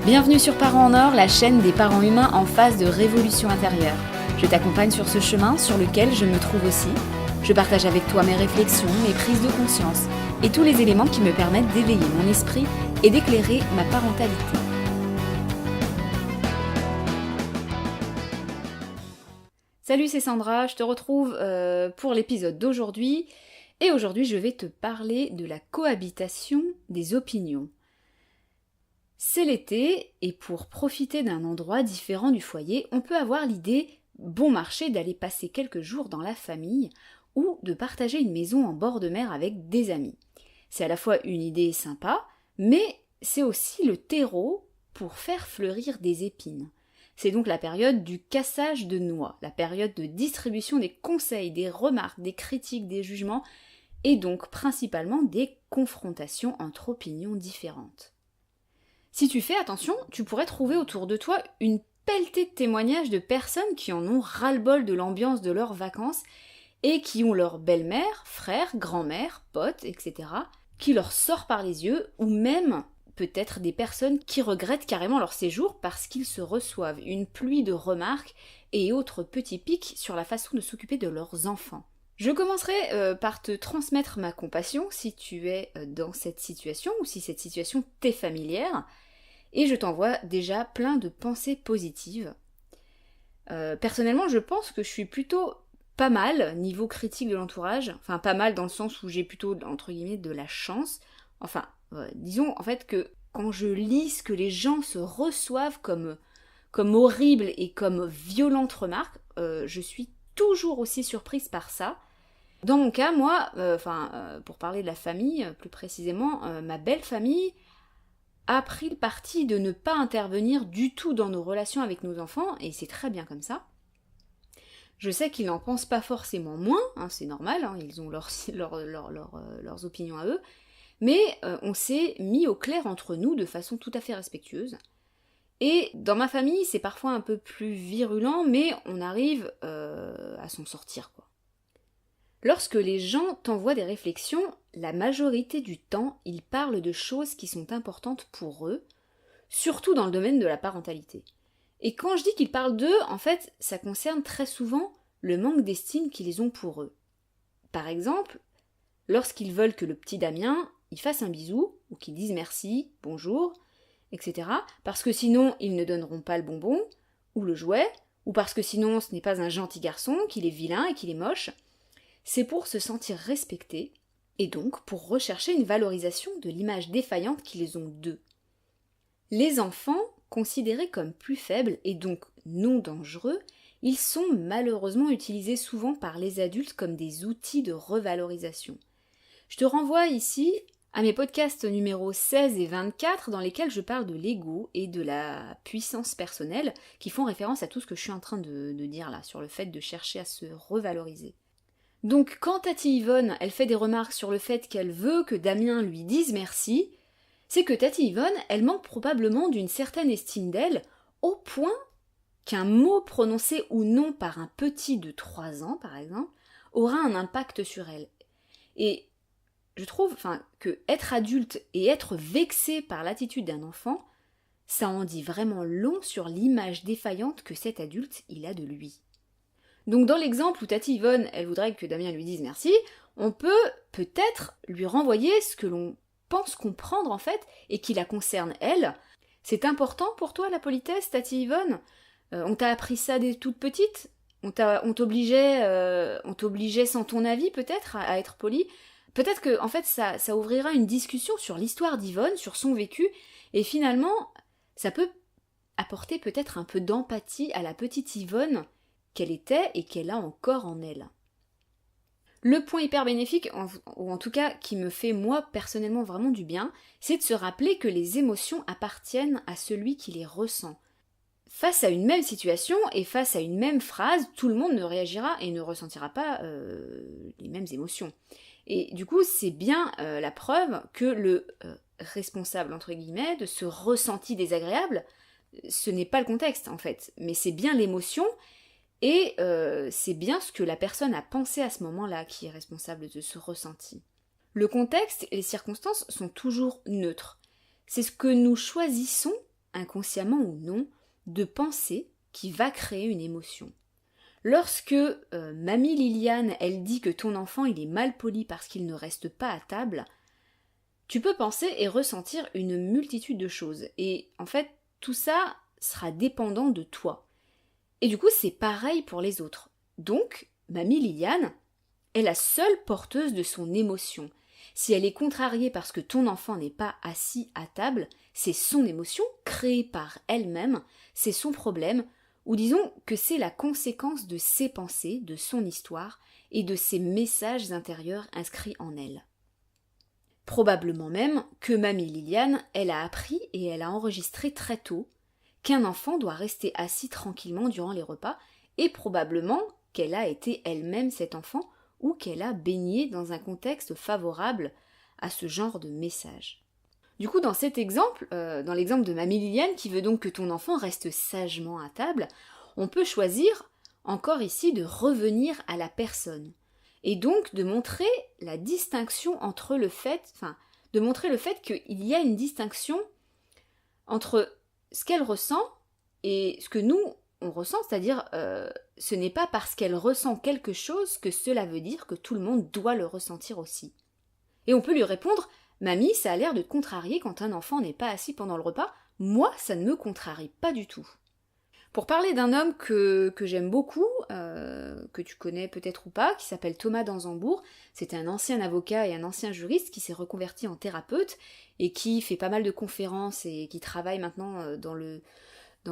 Bienvenue sur Parents en Or, la chaîne des parents humains en phase de révolution intérieure. Je t'accompagne sur ce chemin sur lequel je me trouve aussi. Je partage avec toi mes réflexions, mes prises de conscience et tous les éléments qui me permettent d'éveiller mon esprit et d'éclairer ma parentalité. Salut, c'est Sandra, je te retrouve pour l'épisode d'aujourd'hui. Et aujourd'hui, je vais te parler de la cohabitation des opinions. C'est l'été, et pour profiter d'un endroit différent du foyer, on peut avoir l'idée bon marché d'aller passer quelques jours dans la famille ou de partager une maison en bord de mer avec des amis. C'est à la fois une idée sympa, mais c'est aussi le terreau pour faire fleurir des épines. C'est donc la période du cassage de noix, la période de distribution des conseils, des remarques, des critiques, des jugements, et donc principalement des confrontations entre opinions différentes. Si tu fais attention, tu pourrais trouver autour de toi une pelletée de témoignages de personnes qui en ont ras-le-bol de l'ambiance de leurs vacances et qui ont leur belle-mère, frère, grand-mère, pote, etc. qui leur sort par les yeux, ou même peut-être des personnes qui regrettent carrément leur séjour parce qu'ils se reçoivent une pluie de remarques et autres petits pics sur la façon de s'occuper de leurs enfants. Je commencerai par te transmettre ma compassion si tu es dans cette situation ou si cette situation t'est familière, et je t'envoie déjà plein de pensées positives. Personnellement, je pense que je suis plutôt pas mal niveau critique de l'entourage, enfin pas mal dans le sens où j'ai plutôt, entre guillemets, de la chance. Enfin, disons en fait que quand je lis ce que les gens se reçoivent comme horribles et comme violentes remarques, je suis toujours aussi surprise par ça. Dans mon cas, moi, pour parler de la famille, plus précisément, ma belle famille a pris le parti de ne pas intervenir du tout dans nos relations avec nos enfants, et c'est très bien comme ça. Je sais qu'ils n'en pensent pas forcément moins, c'est normal, ils ont leurs opinions à eux, mais on s'est mis au clair entre nous de façon tout à fait respectueuse. Et dans ma famille, c'est parfois un peu plus virulent, mais on arrive à s'en sortir, quoi. Lorsque les gens t'envoient des réflexions, la majorité du temps, ils parlent de choses qui sont importantes pour eux, surtout dans le domaine de la parentalité. Et quand je dis qu'ils parlent d'eux, en fait, ça concerne très souvent le manque d'estime qu'ils ont pour eux. Par exemple, lorsqu'ils veulent que le petit Damien, il fasse un bisou, ou qu'il dise merci, bonjour, etc., parce que sinon ils ne donneront pas le bonbon, ou le jouet, ou parce que sinon ce n'est pas un gentil garçon, qu'il est vilain et qu'il est moche, c'est pour se sentir respectés, et donc pour rechercher une valorisation de l'image défaillante qu'ils ont d'eux. Les enfants, considérés comme plus faibles et donc non dangereux, ils sont malheureusement utilisés souvent par les adultes comme des outils de revalorisation. Je te renvoie ici à mes podcasts numéros 16 et 24 dans lesquels je parle de l'ego et de la puissance personnelle qui font référence à tout ce que je suis en train de dire là, sur le fait de chercher à se revaloriser. Donc quand Tati Yvonne, elle fait des remarques sur le fait qu'elle veut que Damien lui dise merci, c'est que Tati Yvonne, elle manque probablement d'une certaine estime d'elle, au point qu'un mot prononcé ou non par un petit de 3 ans, par exemple, aura un impact sur elle. Et je trouve que être adulte et être vexé par l'attitude d'un enfant, ça en dit vraiment long sur l'image défaillante que cet adulte il a de lui. Donc dans l'exemple où Tati Yvonne, elle voudrait que Damien lui dise merci, on peut peut-être lui renvoyer ce que l'on pense comprendre en fait, et qui la concerne elle. C'est important pour toi la politesse, Tati Yvonne ? On t'a appris ça dès toute petite ? On t'obligeait sans ton avis peut-être à être poli ? Peut-être que en fait ça ouvrira une discussion sur l'histoire d'Yvonne, sur son vécu, et finalement ça peut apporter peut-être un peu d'empathie à la petite Yvonne qu'elle était et qu'elle a encore en elle. Le point hyper bénéfique, ou en tout cas qui me fait moi personnellement vraiment du bien, c'est de se rappeler que les émotions appartiennent à celui qui les ressent. Face à une même situation et face à une même phrase, tout le monde ne réagira et ne ressentira pas les mêmes émotions. Et du coup, c'est bien la preuve que le responsable, entre guillemets, de ce ressenti désagréable, ce n'est pas le contexte en fait, mais c'est bien l'émotion. Et c'est bien ce que la personne a pensé à ce moment-là qui est responsable de ce ressenti. Le contexte et les circonstances sont toujours neutres. C'est ce que nous choisissons inconsciemment ou non, de pensée qui va créer une émotion. Lorsque mamie Liliane, elle dit que ton enfant il est mal poli parce qu'il ne reste pas à table, tu peux penser et ressentir une multitude de choses. Et en fait, tout ça sera dépendant de toi. Et du coup, c'est pareil pour les autres. Donc, mamie Liliane est la seule porteuse de son émotion. Si elle est contrariée parce que ton enfant n'est pas assis à table, c'est son émotion créée par elle-même, c'est son problème, ou disons que c'est la conséquence de ses pensées, de son histoire et de ses messages intérieurs inscrits en elle. Probablement même que mamie Liliane, elle a appris et elle a enregistré très tôt qu'un enfant doit rester assis tranquillement durant les repas, et probablement qu'elle a été elle-même cet enfant ou qu'elle a baigné dans un contexte favorable à ce genre de message. Du coup, dans cet exemple, dans l'exemple de mamie Liliane qui veut donc que ton enfant reste sagement à table, on peut choisir encore ici de revenir à la personne. Et donc de montrer la distinction entre de montrer le fait qu'il y a une distinction entre ce qu'elle ressent et ce que nous, on ressent, c'est-à-dire ce n'est pas parce qu'elle ressent quelque chose que cela veut dire que tout le monde doit le ressentir aussi. Et on peut lui répondre « Mamie, ça a l'air de te contrarier quand un enfant n'est pas assis pendant le repas, moi ça ne me contrarie pas du tout ». Pour parler d'un homme que j'aime beaucoup, que tu connais peut-être ou pas, qui s'appelle Thomas d'Anzembourg, c'est un ancien avocat et un ancien juriste qui s'est reconverti en thérapeute et qui fait pas mal de conférences et qui travaille maintenant dans le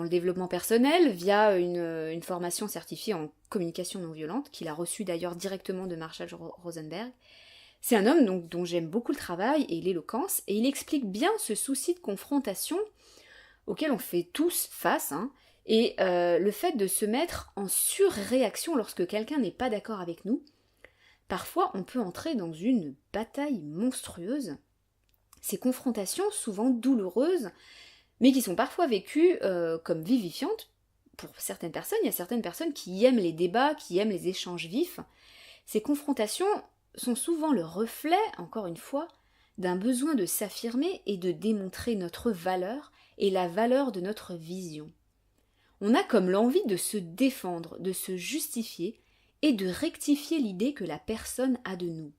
développement personnel via une formation certifiée en communication non violente, qu'il a reçue d'ailleurs directement de Marshall Rosenberg. C'est un homme donc, dont j'aime beaucoup le travail et l'éloquence, et il explique bien ce souci de confrontation auquel on fait tous face, et le fait de se mettre en surréaction lorsque quelqu'un n'est pas d'accord avec nous. Parfois, on peut entrer dans une bataille monstrueuse. Ces confrontations, souvent douloureuses, mais qui sont parfois vécues comme vivifiantes. Pour certaines personnes, il y a certaines personnes qui aiment les débats, qui aiment les échanges vifs. Ces confrontations sont souvent le reflet, encore une fois, d'un besoin de s'affirmer et de démontrer notre valeur et la valeur de notre vision. On a comme l'envie de se défendre, de se justifier et de rectifier l'idée que la personne a de nous.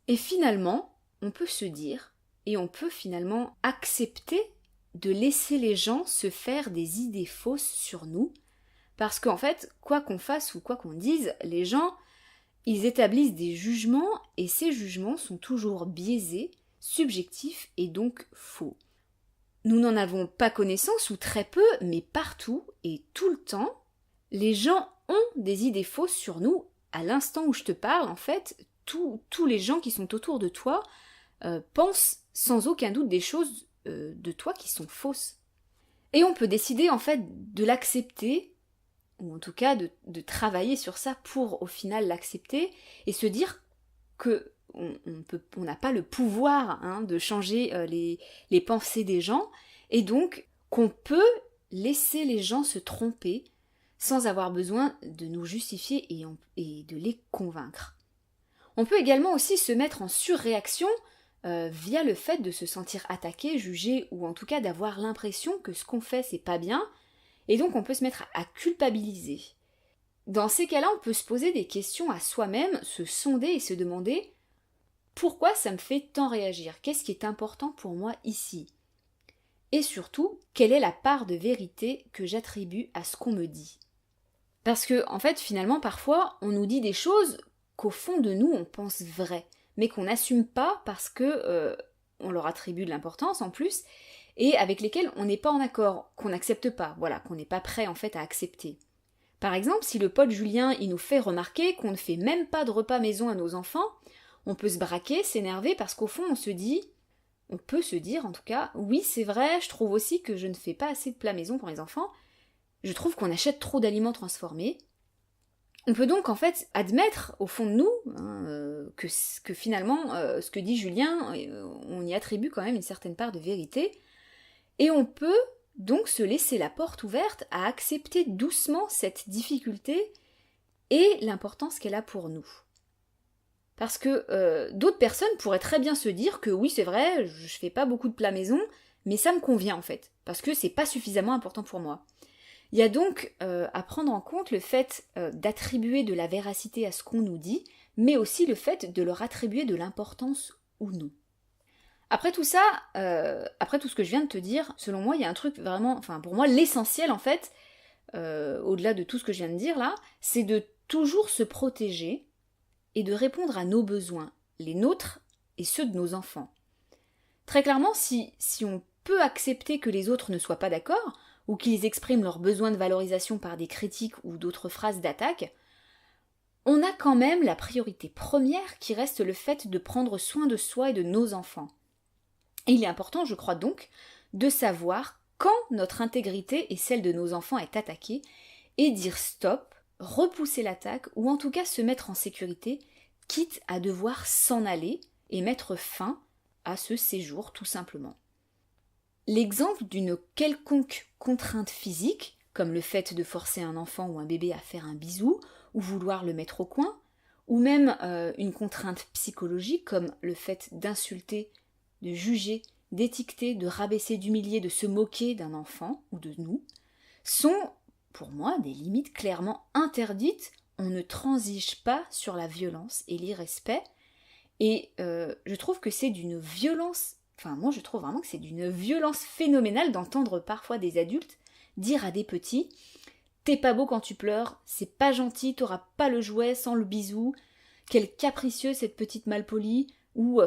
Et finalement, on peut se dire, et on peut finalement accepter de laisser les gens se faire des idées fausses sur nous, parce qu'en fait, quoi qu'on fasse ou quoi qu'on dise, les gens, ils établissent des jugements, et ces jugements sont toujours biaisés, subjectifs et donc faux. Nous n'en avons pas connaissance ou très peu, mais partout et tout le temps, les gens ont des idées fausses sur nous. À l'instant où je te parle, en fait, tous les gens qui sont autour de toi pensent sans aucun doute des choses de toi qui sont fausses. Et on peut décider en fait de l'accepter, ou en tout cas de travailler sur ça pour au final l'accepter, et se dire que on n'a pas le pouvoir de changer les pensées des gens, et donc qu'on peut laisser les gens se tromper sans avoir besoin de nous justifier et de les convaincre. On peut également aussi se mettre en surréaction via le fait de se sentir attaqué, jugé, ou en tout cas d'avoir l'impression que ce qu'on fait c'est pas bien, et donc on peut se mettre à culpabiliser. Dans ces cas-là, on peut se poser des questions à soi-même, se sonder et se demander pourquoi ça me fait tant réagir? Qu'est-ce qui est important pour moi ici? Et surtout, quelle est la part de vérité que j'attribue à ce qu'on me dit? Parce que, en fait, finalement, parfois, on nous dit des choses qu'au fond de nous, on pense vraies, mais qu'on n'assume pas parce que on leur attribue de l'importance en plus, et avec lesquelles on n'est pas en accord, qu'on n'accepte pas, voilà, qu'on n'est pas prêt en fait à accepter. Par exemple, si le pote Julien, il nous fait remarquer qu'on ne fait même pas de repas maison à nos enfants, on peut se braquer, s'énerver, parce qu'au fond, on peut se dire en tout cas, oui c'est vrai, je trouve aussi que je ne fais pas assez de plats maison pour les enfants, je trouve qu'on achète trop d'aliments transformés. On peut donc en fait admettre au fond de nous que finalement, ce que dit Julien, on y attribue quand même une certaine part de vérité, et on peut donc se laisser la porte ouverte à accepter doucement cette difficulté et l'importance qu'elle a pour nous. Parce que d'autres personnes pourraient très bien se dire que oui c'est vrai, je fais pas beaucoup de plats maison, mais ça me convient en fait, parce que c'est pas suffisamment important pour moi. Il y a donc à prendre en compte le fait d'attribuer de la véracité à ce qu'on nous dit, mais aussi le fait de leur attribuer de l'importance ou non. Après tout ça, après tout ce que je viens de te dire, selon moi, il y a un truc vraiment, enfin pour moi, l'essentiel en fait, au-delà de tout ce que je viens de dire là, c'est de toujours se protéger et de répondre à nos besoins, les nôtres et ceux de nos enfants. Très clairement, si on peut accepter que les autres ne soient pas d'accord, ou qu'ils expriment leurs besoins de valorisation par des critiques ou d'autres phrases d'attaque, on a quand même la priorité première qui reste le fait de prendre soin de soi et de nos enfants. Et il est important, je crois donc, de savoir quand notre intégrité et celle de nos enfants est attaquée, et dire stop, repousser l'attaque, ou en tout cas se mettre en sécurité, quitte à devoir s'en aller et mettre fin à ce séjour tout simplement. L'exemple d'une quelconque contrainte physique, comme le fait de forcer un enfant ou un bébé à faire un bisou, ou vouloir le mettre au coin, ou même une contrainte psychologique, comme le fait d'insulter, de juger, d'étiqueter, de rabaisser, d'humilier, de se moquer d'un enfant ou de nous, sont, pour moi, des limites clairement interdites. On ne transige pas sur la violence et l'irrespect, et je trouve que c'est d'une violence, enfin moi je trouve vraiment que c'est d'une violence phénoménale d'entendre parfois des adultes dire à des petits « T'es pas beau quand tu pleures, c'est pas gentil, t'auras pas le jouet sans le bisou, quelle capricieuse cette petite malpolie » ou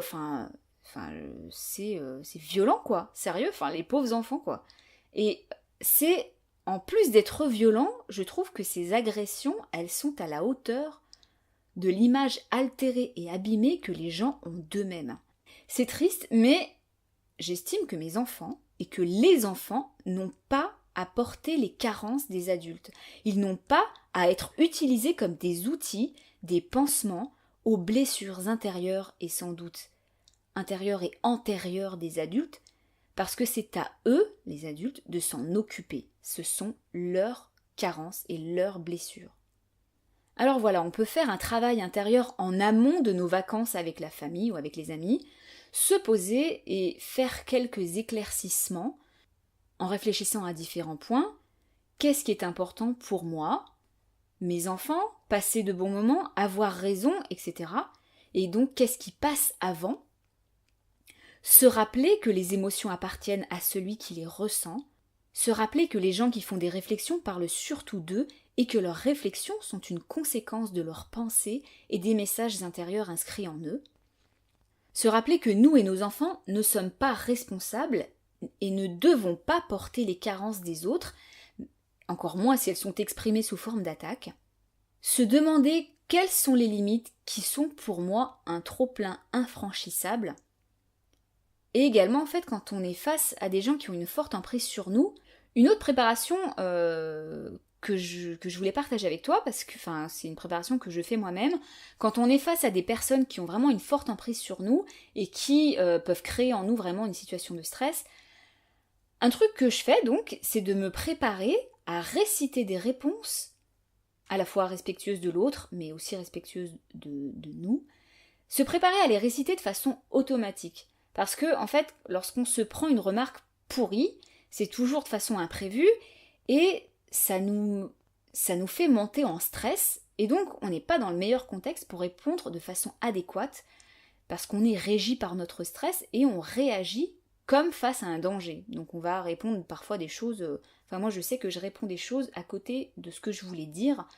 c'est violent quoi, sérieux, enfin les pauvres enfants quoi. Et c'est, en plus d'être violent, je trouve que ces agressions, elles sont à la hauteur de l'image altérée et abîmée que les gens ont d'eux-mêmes. C'est triste, mais j'estime que mes enfants et que les enfants n'ont pas à porter les carences des adultes. Ils n'ont pas à être utilisés comme des outils, des pansements aux blessures intérieures et sans doute intérieures et antérieures des adultes, parce que c'est à eux, les adultes, de s'en occuper. Ce sont leurs carences et leurs blessures. Alors voilà, on peut faire un travail intérieur en amont de nos vacances avec la famille ou avec les amis, se poser et faire quelques éclaircissements en réfléchissant à différents points. Qu'est-ce qui est important pour moi, mes enfants, passer de bons moments, avoir raison, etc. Et donc, qu'est-ce qui passe avant? Se rappeler que les émotions appartiennent à celui qui les ressent, se rappeler que les gens qui font des réflexions parlent surtout d'eux et que leurs réflexions sont une conséquence de leurs pensées et des messages intérieurs inscrits en eux. Se rappeler que nous et nos enfants ne sommes pas responsables et ne devons pas porter les carences des autres, encore moins si elles sont exprimées sous forme d'attaque. Se demander quelles sont les limites qui sont pour moi un trop-plein infranchissable. Et également, en fait, quand on est face à des gens qui ont une forte emprise sur nous, une autre préparation que je voulais partager avec toi, parce que c'est une préparation que je fais moi-même, quand on est face à des personnes qui ont vraiment une forte emprise sur nous et qui peuvent créer en nous vraiment une situation de stress, un truc que je fais donc, c'est de me préparer à réciter des réponses à la fois respectueuses de l'autre, mais aussi respectueuses de nous, se préparer à les réciter de façon automatique. Parce que, en fait, lorsqu'on se prend une remarque pourrie, c'est toujours de façon imprévue, et ça nous fait monter en stress, et donc on n'est pas dans le meilleur contexte pour répondre de façon adéquate, parce qu'on est régi par notre stress, et on réagit comme face à un danger. Donc on va répondre parfois des choses, moi je sais que je réponds des choses à côté de ce que je voulais dire,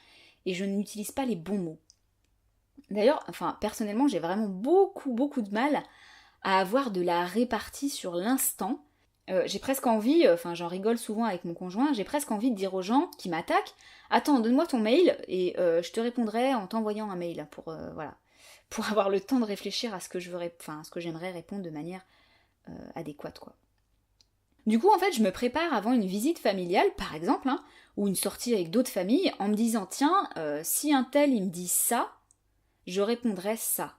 et je n'utilise pas les bons mots. D'ailleurs, personnellement, j'ai vraiment beaucoup de mal à avoir de la répartie sur l'instant. J'ai presque envie, j'en rigole souvent avec mon conjoint, j'ai presque envie de dire aux gens qui m'attaquent « Attends, donne-moi ton mail et je te répondrai en t'envoyant un mail pour avoir le temps de réfléchir à ce que j'aimerais répondre de manière adéquate, quoi. » Du coup, en fait, je me prépare avant une visite familiale, par exemple, ou une sortie avec d'autres familles, en me disant « Tiens, si un tel, il me dit ça, je répondrai ça. »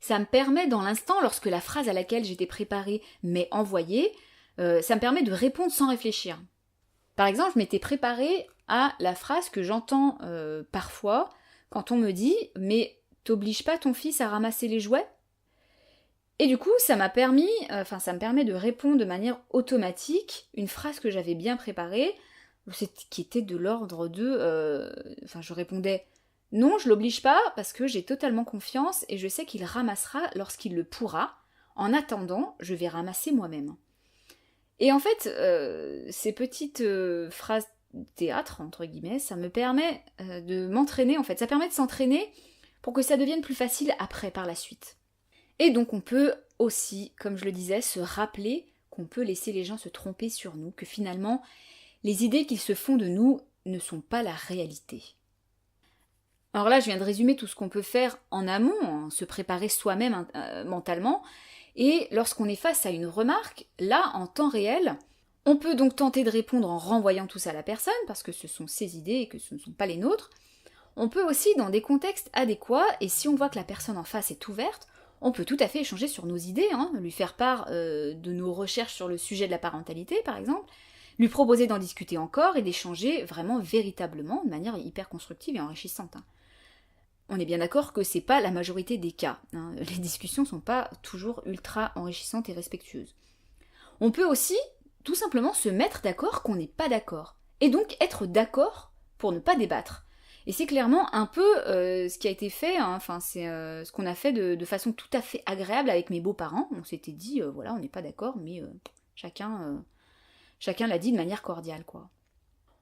Ça me permet dans l'instant, lorsque la phrase à laquelle j'étais préparée m'est envoyée, ça me permet de répondre sans réfléchir. Par exemple, je m'étais préparée à la phrase que j'entends parfois quand on me dit « Mais t'obliges pas ton fils à ramasser les jouets ?» Et du coup, ça me permet de répondre de manière automatique une phrase que j'avais bien préparée, qui était de l'ordre je répondais non, je l'oblige pas parce que j'ai totalement confiance et je sais qu'il ramassera lorsqu'il le pourra. En attendant, je vais ramasser moi-même. Et en fait, ces petites phrases théâtre, entre guillemets, ça me permet de m'entraîner, en fait. Ça permet de s'entraîner pour que ça devienne plus facile après, par la suite. Et donc on peut aussi, comme je le disais, se rappeler qu'on peut laisser les gens se tromper sur nous, que finalement, les idées qu'ils se font de nous ne sont pas la réalité. Alors là, je viens de résumer tout ce qu'on peut faire en amont, se préparer soi-même mentalement, et lorsqu'on est face à une remarque, là, en temps réel, on peut donc tenter de répondre en renvoyant tout ça à la personne, parce que ce sont ses idées et que ce ne sont pas les nôtres. On peut aussi, dans des contextes adéquats, et si on voit que la personne en face est ouverte, on peut tout à fait échanger sur nos idées, lui faire part de nos recherches sur le sujet de la parentalité, par exemple, lui proposer d'en discuter encore et d'échanger vraiment véritablement, de manière hyper constructive et enrichissante. On est bien d'accord que c'est pas la majorité des cas. Les discussions sont pas toujours ultra enrichissantes et respectueuses. On peut aussi tout simplement se mettre d'accord qu'on n'est pas d'accord. Et donc être d'accord pour ne pas débattre. Et c'est clairement un peu ce qui a été fait, c'est ce qu'on a fait de façon tout à fait agréable avec mes beaux-parents. On s'était dit, voilà, on n'est pas d'accord, mais chacun l'a dit de manière cordiale, quoi.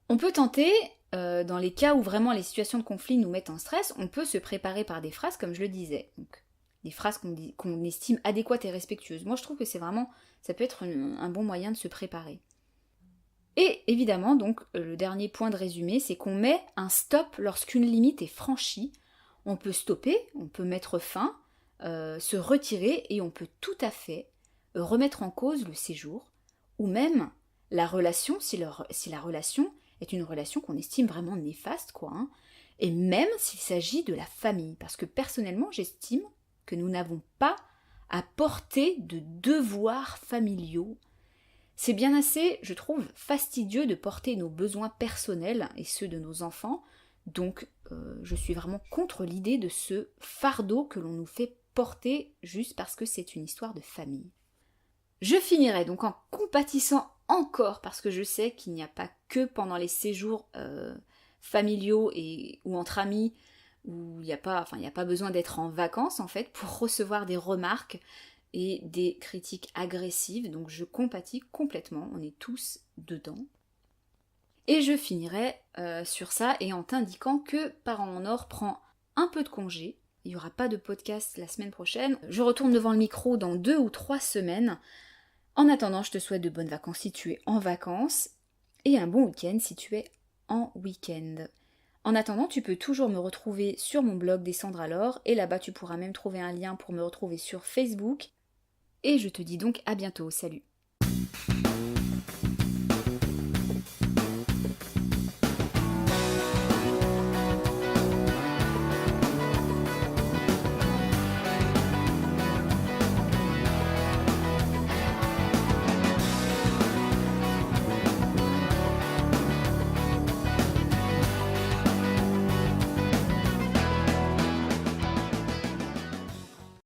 On peut tenter, dans les cas où vraiment les situations de conflit nous mettent en stress, on peut se préparer par des phrases, comme je le disais. Donc, des phrases qu'on estime adéquates et respectueuses. Moi, je trouve que ça peut être un bon moyen de se préparer. Et évidemment, donc, le dernier point de résumé, c'est qu'on met un stop lorsqu'une limite est franchie. On peut stopper, on peut mettre fin, se retirer, et on peut tout à fait remettre en cause le séjour, ou même la relation, si la relation est une relation qu'on estime vraiment néfaste, et même s'il s'agit de la famille, parce que personnellement, j'estime que nous n'avons pas à porter de devoirs familiaux. C'est bien assez, je trouve, fastidieux de porter nos besoins personnels et ceux de nos enfants, donc je suis vraiment contre l'idée de ce fardeau que l'on nous fait porter juste parce que c'est une histoire de famille. Je finirai donc en compatissant encore, parce que je sais qu'il n'y a pas que pendant les séjours familiaux ou entre amis, où il n'y a pas besoin d'être en vacances en fait, pour recevoir des remarques et des critiques agressives, donc je compatis complètement, on est tous dedans. Et je finirai sur ça et en t'indiquant que Parents en Or prend un peu de congé, il n'y aura pas de podcast la semaine prochaine, je retourne devant le micro dans 2 ou 3 semaines. En attendant, je te souhaite de bonnes vacances si tu es en vacances, et un bon week-end si tu es en week-end. En attendant, tu peux toujours me retrouver sur mon blog Descendre alors, et là-bas tu pourras même trouver un lien pour me retrouver sur Facebook. Et je te dis donc à bientôt, salut!